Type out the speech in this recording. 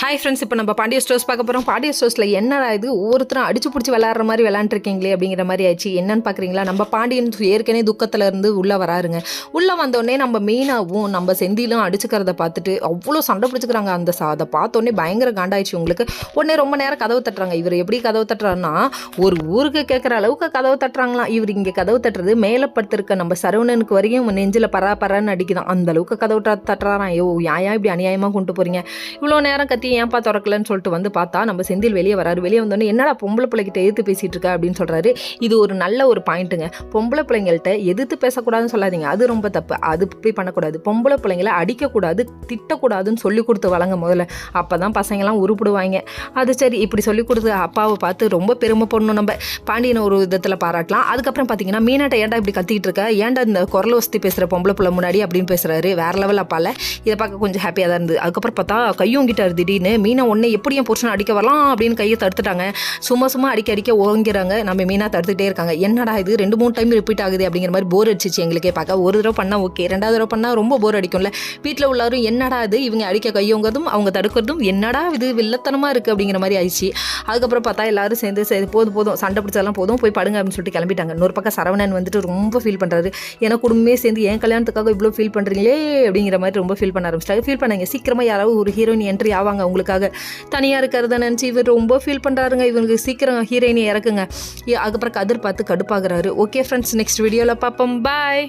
Hi friends, இப்போ நம்ம Pandya stores பார்க்க போகிறோம். பாண்டிய ஸ்டோர்ஸில் என்னடா இது ஒவ்வொருத்தரும் அடிச்சு பிடிச்சி விளாட்ற மாதிரி விளாண்டுருக்கீங்களே அப்படிங்கிற மாதிரி ஆயிடுச்சு. என்னன்னு பார்க்குறீங்களா, நம்ம பாண்டியன் ஏற்கனவே துக்கத்தில் இருந்து உள்ளே வராருங்க. உள்ளே வந்தோடனே நம்ம மெயினாகவும் நம்ம செந்திலும் அடிச்சுக்கிறத பார்த்துட்டு அவ்வளோ சண்டை பிடிச்சிக்கிறாங்க. அதை பார்த்தோன்னே பயங்கர காண்டாயிடுச்சு உங்களுக்கு. உடனே ரொம்ப நேரம் கதவு தட்டுறாங்க. இவர் எப்படி கதவு தட்டுறாருன்னா, ஒரு ஊருக்கு கேட்குற அளவுக்கு கதவு தட்டுறாங்களாம். இவர் இங்கே கதவு தட்டுறது மேலே படுத்திருக்க நம்ம சரவணனுக்கு வரையும் நெஞ்சில் பரான்னு அடிக்குதான். அந்த அளவுக்கு கதவு தட்டுறாராம். ஐயோ ஏன் இப்படி அநியாயமாக கொண்டு போகிறீங்க, இவ்வளோ நேரம் கத்தி ஏன்ப்பா திறக்கலன்னு சொல்லிட்டு வந்து பார்த்தா நம்ம செந்தில் வெளியே வராரு. வெளியே வந்தோடனே என்னடா பொம்பளை பிள்ளைகிட்ட எதிர்த்து பேசிட்டு இருக்க அப்படின்னு சொல்றாரு. இது ஒரு நல்ல ஒரு பாயிண்ட்டுங்க. பொம்பளை பிள்ளைங்கள்ட்ட எதிர்த்து பேசக்கூடாதுன்னு சொல்லாதீங்க, அது ரொம்ப தப்பு. அது இப்படி பண்ணக்கூடாது. பொம்பளை பிள்ளைங்களை அடிக்கக்கூடாது, திட்டக்கூடாதுன்னு சொல்லி கொடுத்து வளங்க முதல்ல. அப்பதான் பசங்கள்லாம் உருப்பிடுவாங்க. அது சரி, இப்படி சொல்லி கொடுத்து அப்பாவை பார்த்து ரொம்ப பெருமை பண்ணணும். நம்ம பாண்டியனை ஒரு விதத்தில் பாராட்டலாம். அதுக்கப்புறம் பார்த்தீங்கன்னா, மீனாட்ட ஏன்டா இப்படி கத்திக்கிட்டு இருக்க, ஏன்டா இந்த குரல் வசதி பேசுகிற பொம்பளை பிள்ளை முன்னாடி அப்படின்னு பேசுறாரு. வேற லெவல் அப்பால. இதை பார்க்க கொஞ்சம் ஹாப்பியாக தான் இருந்தது. அதுக்கப்புறம் பார்த்தா கையோங்கிட்டார் திடீர்னு. மீனா ஒன்னே எப்படி என் புருஷனை அடிக்க வரலாம் அப்படின்னு கையை தடுத்துட்டாங்க. சும்மா அடிக்க ஓங்கிறாங்க. நம்ம மீனா தடுத்துட்டே இருக்காங்க. என்னடா இது 2-3 டைம் ரிப்பீட் ஆகுது அப்படிங்கிற மாதிரி போர் அடிச்சிச்சு எங்களுக்கே பார்க்க. ஒரு தடவை பண்ணால் ஓகே, 2வது தடவை பண்ணால் ரொம்ப போர் அடிக்கும்ல. வீட்டில் உள்ளாரும் என்னடா இது இவங்க அடிக்க கையோங்கிறதும் அவங்க தடுக்கிறதும் என்னடா இது வில்லத்தனமாக இருக்குது அப்படிங்கிற மாதிரி ஆயிடுச்சு. அதுக்கப்புறம் பார்த்தா எல்லாரும் சேர்ந்து போதும் சண்டை பிடிச்சதெல்லாம் போதும், போய் படுங்க அப்படின்னு சொல்லிட்டு கிளம்பிட்டாங்க. இன்னொரு பக்கம் சரவணன் வந்துட்டு ரொம்ப ஃபீல் பண்ணுறாரு. ஏன்னா குடும்பமே சேர்ந்து என் கல்யாணத்துக்காக இவ்வளோ ஃபீல் பண்ணுறீங்களே அப்படிங்கிற மாதிரி ரொம்ப ஃபீல் பண்ண ஆரம்பிச்சிட்டாங்க. ஃபீல் பண்ணாங்க, சீக்கிரமாக யாராவது ஒரு ஹீரோயின் என்ட்ரி ஆவாங்க அவங்களுக்காக. தனியாக இருக்கிறத நினச்சி இவர் ரொம்ப ஃபீல் பண்ணுறாருங்க. இவங்களுக்கு சீக்கிரம் ஹீரோயினை இறக்குங்க. அதுக்கப்புறம் கதிர் பார்த்து கடுப்பாகிறாரு. ஓகே ஃப்ரெண்ட்ஸ், நெக்ஸ்ட் வீடியோவில் பார்ப்போம். பாய்.